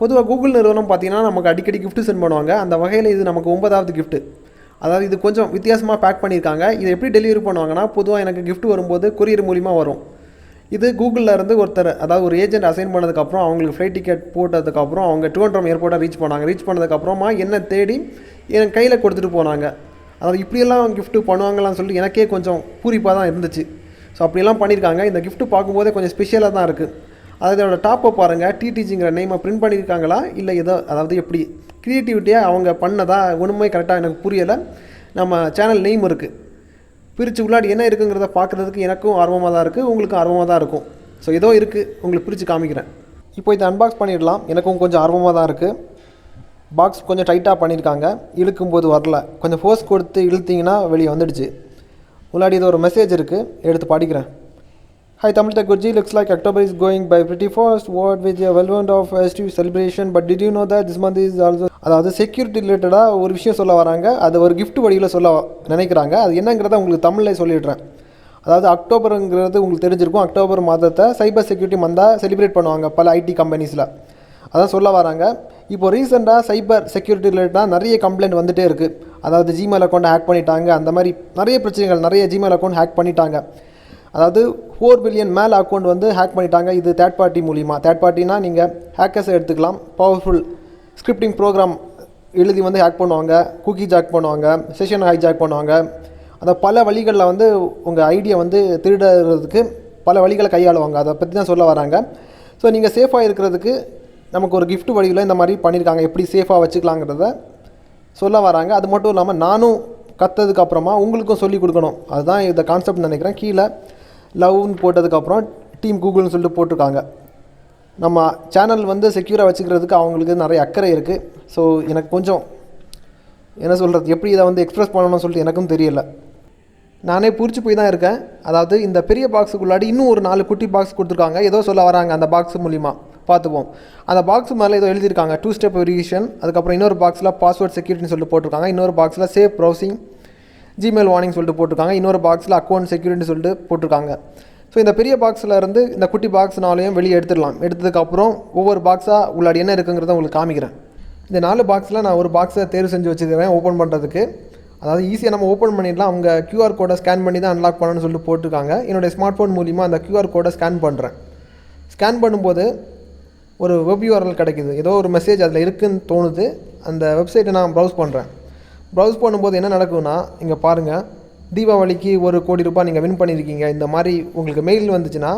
பொதுவாக கூகுள் நிறுவனம் பார்த்திங்கன்னா நமக்கு அடிக்கடி கிஃப்ட் சென்ட் பண்ணுவாங்க. அந்த வகையில் இது நமக்கு 9வது கிஃப்ட்டு. அதாவது இது கொஞ்சம் வித்தியாசமாக பேக் பண்ணியிருக்காங்க. இதை எப்படி டெலிவரி பண்ணுவாங்கன்னா, பொதுவாக எனக்கு கிஃப்ட் வரும்போது கொரியர் மூலிமா வரும். இது கூகுளில் இருந்து ஒருத்தர், அதாவது ஒரு ஏஜென்ட் அசைன் பண்ணதுக்கப்புறம் அவங்களுக்கு ஃப்ளைட் டிக்கெட் போட்டதுக்கப்புறம் அவங்க ட்ரிவாண்ட்ரம் ஏர்போர்ட்டை ரீச் பண்ணாங்க. ரீச் பண்ணதுக்கப்புறமா என்ன தேடி என் கையில் கொடுத்துட்டு போனாங்க. அதாவது இப்படியெல்லாம் கிஃப்ட்டு பண்ணுவாங்களான்னு சொல்லிட்டு எனக்கே கொஞ்சம் பூரிப்பாக தான் இருந்துச்சு. ஸோ அப்படியெல்லாம் பண்ணியிருக்காங்க. இந்த கிஃப்ட்டு பார்க்கும்போதே கொஞ்சம் ஸ்பெஷலாக தான் இருக்குது. அதோட டாப்பை பாருங்கள், டிடிஜிங்கிற நேமை பிரிண்ட் பண்ணியிருக்காங்களா இல்லை ஏதோ, அதாவது எப்படி க்ரியேட்டிவிட்டியாக அவங்க பண்ணதா ஒன்றுமே கரெக்டாக எனக்கு புரியலை. நம்ம சேனல் நேம் இருக்குது, பிரித்து உள்ளாடி என்ன இருக்குங்கிறத பார்க்குறதுக்கு எனக்கும் ஆர்வமாக தான் இருக்குது, உங்களுக்கும் ஆர்வமாக தான் இருக்கும். ஸோ ஏதோ இருக்குது, உங்களுக்கு பிரித்து காமிக்கிறேன். இப்போ இதை அன்பாக்ஸ் பண்ணிடலாம். எனக்கும் கொஞ்சம் ஆர்வமாக தான் இருக்குது. பாக்ஸ் கொஞ்சம் டைட்டாக பண்ணியிருக்காங்க, இழுக்கும்போது வரல. கொஞ்சம் ஃபோர்ஸ் கொடுத்து இழுத்திங்கன்னா வெளியே வந்துடுச்சு. உள்ளாடி இது ஒரு மெசேஜ் இருக்குது, எடுத்து படிக்கிறேன். Hi Tamil Techguruji, looks like October is going by pretty fast. What with a well-known of festive celebration, but did you know that this month is also, அதாவது செக்யூரிட்டி ரிலேட்டடாக ஒரு விஷயம் சொல்ல வராங்க. அது ஒரு கிஃப்ட் வடிவில் சொல்ல நினைக்கிறாங்க. அது என்னங்கிறத உங்களுக்கு தமிழில் சொல்லிடுறேன். அதாவது அக்டோபருங்கிறது உங்களுக்கு தெரிஞ்சிருக்கும். அக்டோபர் மாதத்தை சைபர் செக்யூரிட்டி மந்தாக செலிப்ரேட் பண்ணுவாங்க பல ஐடி கம்பெனிஸில். அதான் சொல்ல வராங்க. இப்போ ரீசெண்டாக சைபர் செக்யூரிட்டி ரிலேட்டடாக நிறைய கம்ப்ளைண்ட் வந்துகிட்டே இருக்குது. அதாவது ஜிமெயில் அக்கௌண்ட் ஹேக் பண்ணிட்டாங்க, அந்த மாதிரி நிறைய பிரச்சனைகள், நிறைய ஜிமெயில் அக்கௌண்ட் ஹேக் பண்ணிட்டாங்க. அதாவது 4 பில்லியன் மேலே அக்கௌண்ட் வந்து ஹேக் பண்ணிட்டாங்க. இது தேர்ட் பார்ட்டி மூலிமா. தேர்ட் பார்ட்டினா நீங்கள் ஹேக்கர்ஸை எடுத்துக்கலாம். பவர்ஃபுல் ஸ்கிரிப்டிங் ப்ரோக்ராம் எழுதி வந்து ஹேக் பண்ணுவாங்க, குக்கி ஜாக் பண்ணுவாங்க, செஷன் ஹைஜாக் பண்ணுவாங்க. அந்த பல வழிகளில் வந்து உங்கள் ஐடியா வந்து திருடுறதுக்கு பல வழிகளை கையாளுவாங்க. அதை பற்றி தான் சொல்ல வராங்க. ஸோ நீங்கள் சேஃபாக இருக்கிறதுக்கு நமக்கு ஒரு கிஃப்ட் வழியில் இந்த மாதிரி பண்ணியிருக்காங்க. எப்படி சேஃபாக வச்சுக்கலாங்கிறத சொல்ல வராங்க. அது மட்டும் இல்லாமல் நானும் கற்றதுக்கப்புறமா உங்களுக்கும் சொல்லிக் கொடுக்கணும். அதுதான் இந்த கான்செப்ட் நினைக்கிறேன். கீழே லவ்னு போட்டதுக்கப்புறம் டீம் கூகுள்னு சொல்லிட்டு போட்டிருக்காங்க. நம்ம சேனல் வந்து செக்யூராக வச்சுக்கிறதுக்கு அவங்களுக்கு நிறைய அக்கறை இருக்குது. ஸோ எனக்கு கொஞ்சம் என்ன சொல்கிறது, எப்படி இதை வந்து எக்ஸ்ப்ரெஸ் பண்ணணும்னு சொல்லிட்டு எனக்கும் தெரியலை. நானே புரிச்சு போய் தான் இருக்கேன். அதாவது இந்த பெரிய பாக்ஸுக்குள்ளாடி இன்னும் ஒரு 4 குட்டி பாக்ஸ் கொடுத்துருக்காங்க. ஏதோ சொல்ல வராங்க அந்த பாக்ஸ் மூலிமா. பார்த்துப்போம். அந்த பாக்ஸ் மேலே ஏதோ எழுதியிருக்காங்க 2 ஸ்டெப் வெரிஃபிகேஷன். அதுக்கப்புறம் இன்னொரு பாக்ஸில் பாஸ்வேர்ட் செக்யூரிட்டின்னு சொல்லிட்டு போட்டிருக்காங்க. இன்னொரு பாக்ஸில் சேஃப் ப்ரௌசிங், ஜிமெயில் வார்னிங் சொல்லிட்டு போட்டிருக்காங்க. இன்னொரு பாக்ஸில் அக்கௌண்ட் செக்யூரிட்டின்னு சொல்லிட்டு போட்டிருக்காங்க. ஸோ இந்த பெரிய பாக்ஸில் இருந்து இந்த குட்டி பாக்ஸ்னாலையும் வெளியே எடுத்துடலாம். எடுத்ததுக்கப்புறம் ஒவ்வொரு பாக்ஸாக உள்ளாடி என்ன இருக்குங்கிறத உங்களுக்கு காமிக்கிறேன். இந்த 4 பாக்ஸில் நான் ஒரு பாக்ஸை தேர்வு செஞ்சு வச்சுக்கிறேன் ஓப்பன் பண்ணுறதுக்கு. அதாவது ஈஸியாக நம்ம ஓப்பன் பண்ணிடலாம். அவங்க QR கோடை ஸ்கேன் பண்ணி தான் அன்லாக் பண்ணணும்னு சொல்லிட்டு போட்டிருக்காங்க. என்னுடைய ஸ்மார்ட் ஃபோன் மூலிமா அந்த QR கோடை ஸ்கேன் பண்ணுறேன். ஸ்கேன் பண்ணும்போது ஒரு வெப் URL கிடைக்குது. ஏதோ ஒரு மெசேஜ் அதில் இருக்குதுன்னு தோணுது. அந்த வெப்சைட்டை நான் ப்ரௌஸ் பண்ணுறேன். ப்ரௌஸ் பண்ணும்போது என்ன நடக்கும்னா, இங்கே பாருங்கள், தீபாவளிக்கு ₹1 கோடி நீங்கள் வின் பண்ணியிருக்கீங்க. இந்த மாதிரி உங்களுக்கு மெயில் வந்துச்சுன்னா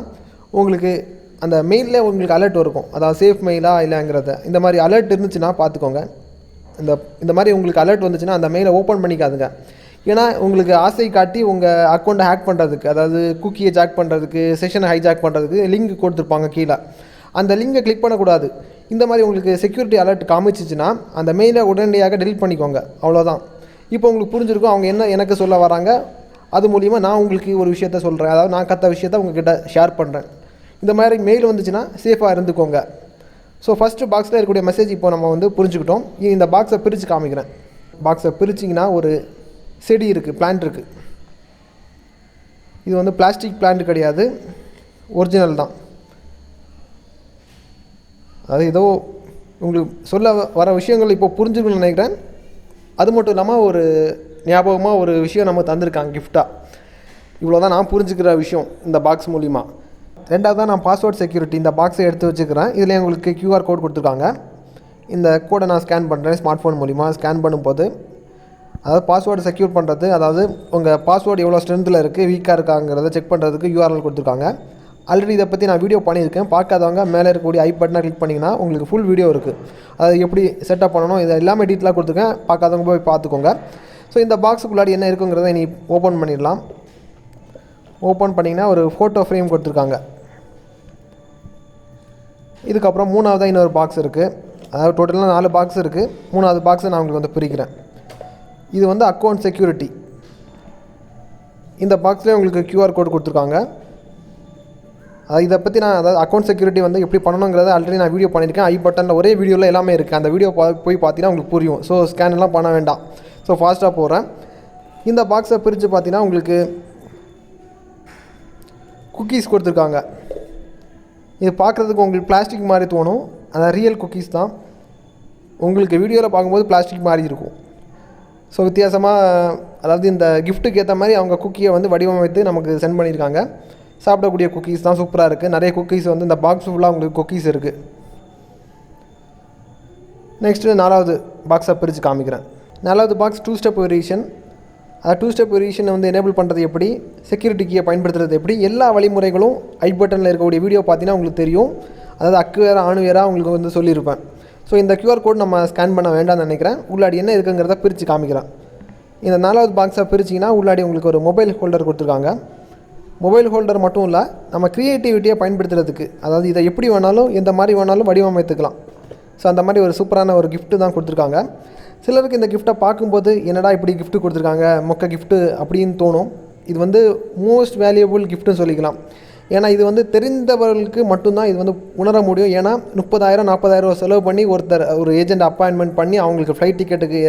உங்களுக்கு அந்த மெயிலில் உங்களுக்கு அலர்ட் இருக்கும். அதாவது சேஃப் மெயிலா இல்லைங்கிறத. இந்த மாதிரி அலர்ட் இருந்துச்சுன்னா பார்த்துக்கோங்க. இந்த மாதிரி உங்களுக்கு அலர்ட் வந்துச்சுன்னா அந்த மெயிலை ஓப்பன் பண்ணிக்காதுங்க. ஏன்னா உங்களுக்கு ஆசை காட்டி உங்கள் அக்கௌண்ட்டை ஹேக் பண்ணுறதுக்கு, அதாவது குக்கியை ஜாக் பண்ணுறதுக்கு, செஷனை ஹைஜாக் பண்ணுறதுக்கு லிங்க் கொடுத்துருப்பாங்க கீழே. அந்த லிங்கை கிளிக் பண்ணக்கூடாது. இந்த மாதிரி உங்களுக்கு செக்யூரிட்டி அலர்ட் காமிச்சிச்சுன்னா அந்த மெயிலை உடனடியாக டெலிட் பண்ணிக்கோங்க. அவ்வளோதான். இப்போ உங்களுக்கு புரிஞ்சிருக்கும் அவங்க என்ன எனக்கு சொல்ல வராங்க. அது மூலிமா நான் உங்களுக்கு ஒரு விஷயத்த சொல்கிறேன். அதாவது நான் கற்ற விஷயத்த உங்ககிட்ட ஷேர் பண்ணுறேன். இந்த மாதிரி மெயில் வந்துச்சுன்னா சேஃபாக இருந்துக்கோங்க. ஸோ ஃபஸ்ட்டு பாக்ஸில் இருக்கக்கூடிய மெசேஜ் இப்போ நம்ம வந்து புரிஞ்சுக்கிட்டோம். இந்த பாக்ஸை பிரித்து காமிக்கிறேன். பாக்ஸை பிரிச்சிங்கன்னா ஒரு செடி இருக்குது, பிளான்ட் இருக்குது. இது வந்து பிளாஸ்டிக் பிளான்ட் கிடையாது, ஒரிஜினல் தான். அது ஏதோ உங்களுக்கு சொல்ல வர விஷயங்கள் இப்போ புரிஞ்சுக்கணும்னு நினைக்கிறேன். அது மட்டும் இல்லாமல் ஒரு ஞாபகமாக ஒரு விஷயம் நம்ம தந்திருக்காங்க கிஃப்டாக. இவ்வளோ தான் நான் புரிஞ்சுக்கிற விஷயம் இந்த பாக்ஸ் மூலிமா. ரெண்டாவது நான் பாஸ்வேர்ட் செக்யூரிட்டி இந்த பாக்ஸை எடுத்து வச்சுக்கிறேன். இதில் உங்களுக்கு QR கோட் கொடுத்துருக்காங்க. இந்த கோடை நான் ஸ்கேன் பண்ணுறேன் ஸ்மார்ட் ஃபோன் மூலிமா. ஸ்கேன் பண்ணும்போது அதாவது பாஸ்வேர்டு செக்யூர் பண்ணுறது, அதாவது உங்கள் பாஸ்வேர்டு எவ்வளோ ஸ்ட்ரென்த்தில் இருக்குது, வீக்காக இருக்காங்கிறத செக் பண்ணுறதுக்கு URL கொடுத்துருக்காங்க. ஆல்ரெடி இதை பற்றி நான் வீடியோ பண்ணியிருக்கேன். பார்க்காதவங்க மேலே இருக்கக்கூடிய ஐ பட்டனை கிளிக் பண்ணிங்கன்னா உங்களுக்கு ஃபுல் வீடியோ இருக்குது. அது எப்படி செட்டப் பண்ணணும் இதை எல்லாமே டீட்டெயிலாக கொடுத்துருக்கேன். பார்க்காதவங்க போய் பார்த்துக்கோங்க. ஸோ இந்த பாக்ஸுக்குள்ளாடி என்ன இருக்குங்கிறத நீ ஓப்பன் பண்ணிடலாம். ஓப்பன் பண்ணிங்கன்னா ஒரு ஃபோட்டோ ஃப்ரேம் கொடுத்துருக்காங்க. இதுக்கப்புறம் மூணாவதாக இன்னொரு பாக்ஸ் இருக்குது. அதாவது டோட்டலாக 4 பாக்ஸ் இருக்குது. மூணாவது பாக்ஸை நான் உங்களுக்கு வந்து பிரிக்கிறேன். இது வந்து அக்கௌண்ட் செக்யூரிட்டி. இந்த பாக்ஸ்லேயே உங்களுக்கு QR கோட் கொடுத்துருக்காங்க. இதை பற்றி நான் அதாவது அக்கௌண்ட் செக்யூரிட்டி வந்து எப்படி பண்ணணுங்கிறத ஆல்ரெடி நான் வீடியோ பண்ணியிருக்கேன். ஐ பட்டனில் ஒரே வீடியோவில் எல்லாமே இருக்குது. அந்த வீடியோ போய் பார்த்தீங்கன்னா உங்களுக்கு புரியும். ஸோ ஸ்கேன் எல்லாம் பண்ண வேண்டாம். ஸோ ஃபாஸ்ட்டாக போகிறேன். இந்த பாக்ஸை பிரித்து பார்த்தீங்கன்னா உங்களுக்கு குக்கீஸ் கொடுத்துருக்காங்க. இது பார்க்குறதுக்கு உங்களுக்கு பிளாஸ்டிக் மாதிரி தோணும். அந்த ரியல் குக்கீஸ் தான். உங்களுக்கு வீடியோவில் பார்க்கும்போது பிளாஸ்டிக் மாதிரி இருக்கும். ஸோ வித்தியாசமாக, அதாவது இந்த கிஃப்ட்டுக்கு ஏற்ற மாதிரி அவங்க குக்கியை வந்து வடிவமைத்து நமக்கு சென்ட் பண்ணியிருக்காங்க. சாப்பிடக்கூடிய குக்கீஸ் தான், சூப்பராக இருக்குது. நிறைய குக்கீஸ் வந்து இந்த பாக்ஸ் ஃபுல்லாக உங்களுக்கு குக்கீஸ் இருக்குது. நெக்ஸ்ட்டு 4வது பாக்ஸை பிரித்து காமிக்கிறேன். 4வது பாக்ஸ் 2 ஸ்டெப் வெரிஃபிகேஷன். அந்த 2 ஸ்டெப் வெரிஃபிகேஷனை வந்து எனேபிள் பண்ணுறது எப்படி, செக்யூரிட்டி கீயை பயன்படுத்துறது எப்படி, எல்லா வழிமுறைகளும் ஐ பட்டனில் இருக்கக்கூடிய வீடியோ பார்த்தீங்கன்னா உங்களுக்கு தெரியும். அதாவது அக்கு வேறு ஆணு வேறாக உங்களுக்கு வந்து சொல்லியிருப்பேன். ஸோ இந்த கியூஆர் கோட் நம்ம ஸ்கேன் பண்ண வேண்டாம்னு நினைக்கிறேன். உள்ளாடி என்ன இருக்குங்கிறத பிரித்து காமிக்கிறேன். இந்த 4வது பாக்ஸை பிரிச்சிங்கன்னா உள்ளாடி உங்களுக்கு ஒரு மொபைல் ஹோல்டர் கொடுத்துருக்காங்க. மொபைல் ஹோல்டர் மட்டும் இல்லை, நம்ம க்ரியேட்டிவிட்டியை பயன்படுத்துறதுக்கு, அதாவது இதை எப்படி வேணாலும் எந்த மாதிரி வேணாலும் வடிவமைத்துக்கலாம். ஸோ அந்த மாதிரி ஒரு சூப்பரான ஒரு கிஃப்ட்டு தான் கொடுத்துருக்காங்க. சிலருக்கு இந்த கிஃப்ட்டை பார்க்கும்போது என்னடா இப்படி கிஃப்ட்டு கொடுத்துருக்காங்க, மொக்க கிஃப்ட்டு அப்படின்னு தோணும். இது வந்து மோஸ்ட் வேல்யூபிள் கிஃப்ட்டுன்னு சொல்லிக்கலாம். ஏன்னா இது வந்து தெரிந்தவர்களுக்கு மட்டும்தான் இது வந்து உணர முடியும். ஏன்னா 30,000 40,000 செலவு பண்ணி ஒரு ஏஜென்ட் அப்பாயின்மெண்ட் பண்ணி அவங்களுக்கு ஃப்ளைட் டிக்கெட்டுக்கு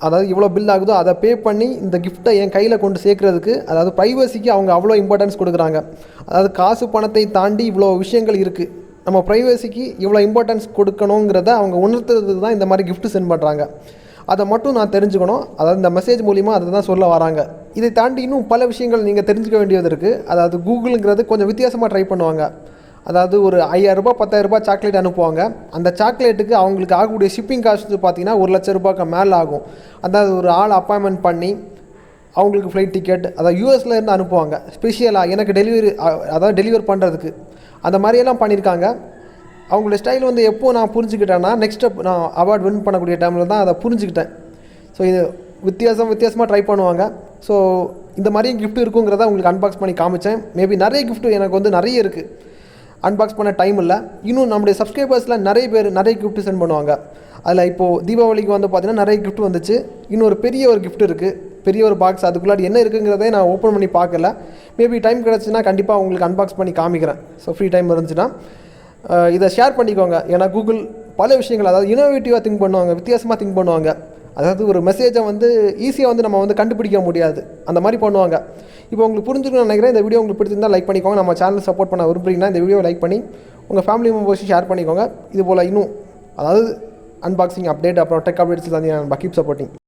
அதாவது இவ்வளோ பில் ஆகுதோ அதை பே பண்ணி இந்த கிஃப்ட்டை என் கையில் கொண்டு சேர்க்குறதுக்கு, அதாவது ப்ரைவசிக்கு அவங்க அவ்வளோ இம்பார்ட்டன்ஸ் கொடுக்குறாங்க. அதாவது காசு பணத்தை தாண்டி இவ்வளோ விஷயங்கள் இருக்குது, நம்ம ப்ரைவசிக்கு இவ்வளோ இம்பார்ட்டன்ஸ் கொடுக்கணுங்கிறத அவங்க உணர்த்துறதுக்கு தான் இந்த மாதிரி கிஃப்ட்டு சென்ட் பண்ணுறாங்க. அதை மட்டும் நான் தெரிஞ்சுக்கணும். அதாவது இந்த மெசேஜ் மூலிமா அதை தான் சொல்ல வராங்க. இதை தாண்டி இன்னும் பல விஷயங்கள் நீங்கள் தெரிஞ்சுக்க வேண்டியது இருக்குது. அதாவது கூகுளுங்கிறது கொஞ்சம் வித்தியாசமாக ட்ரை பண்ணுவாங்க. அதாவது ஒரு 5,000 10,000 சாக்லேட் அனுப்புவாங்க. அந்த சாக்லேட்டுக்கு அவங்களுக்கு ஆகக்கூடிய ஷிப்பிங் காஸ்ட்டு பார்த்தீங்கன்னா 1,00,000 ரூபாய்க்கு மேலே ஆகும். அதாவது ஒரு ஆள் அப்பாயின்மெண்ட் பண்ணி அவங்களுக்கு ஃப்ளைட் டிக்கெட், அதாவது யூஎஸ்லேருந்து அனுப்புவாங்க ஸ்பெஷலாக எனக்கு டெலிவர் பண்ணுறதுக்கு. அந்த மாதிரியெல்லாம் பண்ணியிருக்காங்க. அவங்களோட ஸ்டைல் வந்து எப்போது நான் புரிஞ்சுக்கிட்டேன்னா, நெக்ஸ்ட் நான் அவார்ட் வின் பண்ணக்கூடிய டைமில் தான் அதை புரிஞ்சுக்கிட்டேன். ஸோ இது வித்தியாசமாக ட்ரை பண்ணுவாங்க. ஸோ இந்த மாதிரியும் கிஃப்ட் இருக்குங்கிறத உங்களுக்கு அன்பாக்ஸ் பண்ணி காமிச்சேன். மேபி நிறைய கிஃப்ட்டு எனக்கு வந்து நிறைய இருக்குது, அன்பாக்ஸ் பண்ண டைம் இல்லை. இன்னும் நம்முடைய சப்ஸ்கிரைபர்ஸில் நிறைய பேர் நிறைய கிஃப்ட்டு சென்ட் பண்ணுவாங்க. அதில் இப்போது தீபாவளிக்கு வந்து பார்த்திங்கன்னா நிறைய கிஃப்ட் வந்துச்சு. இன்னொரு பெரிய ஒரு கிஃப்ட் இருக்குது, பெரிய ஒரு பாக்ஸ். அதுக்குள்ளாடி என்ன இருக்குங்கிறதே நான் ஓப்பன் பண்ணி பார்க்கல. மேபி டைம் கிடச்சுன்னா கண்டிப்பாக உங்களுக்கு அன்பாக்ஸ் பண்ணி காமிக்கிறேன். ஸோ ஃப்ரீ டைம் இருந்துச்சுன்னா இதை ஷேர் பண்ணிக்கோங்க. ஏன்னா கூகுள் பல விஷயங்கள், அதாவது இனோவேட்டிவாக திங்க் பண்ணுவாங்க, வித்தியாசமாக திங்க் பண்ணுவாங்க. அதாவது ஒரு மெசேஜை வந்து ஈஸியாக வந்து நம்ம வந்து கண்டுபிடிக்க முடியாது, அந்த மாதிரி பண்ணுவாங்க. இப்போ உங்களுக்கு புரிஞ்சுக்கணும்னு நினைக்கிறேன். இந்த வீடியோ உங்களுக்கு பிடிச்சிருந்தால் லைக் பண்ணிக்கோங்க. நம்ம சேனல் சப்போர்ட் பண்ண விரும்புறீங்கன்னா இந்த வீடியோ லைக் பண்ணி உங்கள் ஃபேமிலி மெம்பர்ஸும் ஷேர் பண்ணிக்கோங்க. இது போல் இன்னும், அதாவது அன்பாக்சிங் அப்டேட், அப்புறம் டெக் அப்டேட்ஸ் தான். Keep supporting.